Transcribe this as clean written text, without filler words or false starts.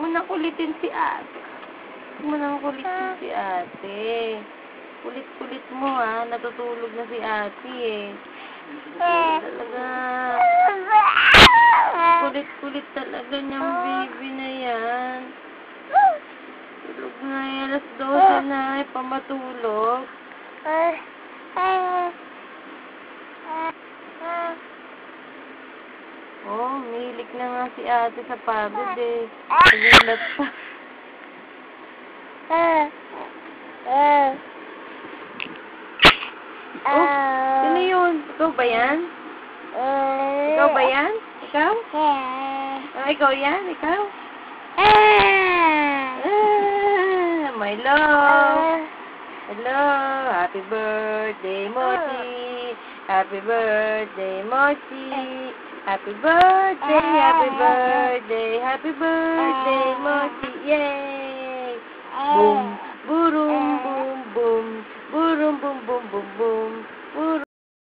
mo nang kulitin si ate. Huwag mo nang kulitin si ate. Kulit-kulit mo ha. Natutulog na si ate eh. Talaga. Kulit-kulit talaga niyang baby na yan. Tulog na yan. Alas 12 na. Pamatulog. Oh, milik na nga si ate sa pagod eh. Nagulat pa. Oh, sino yun? Ikaw ba yan? Ikaw ba yan? Ikaw? Ikaw yan? Ikaw? My love. Hello. Happy birthday, Mochi. Happy birthday, Mochi. Happy birthday, happy birthday, happy birthday, Mochi. Yay! Boom, boom, boom, boom, boom, boom, boom, boom, boom.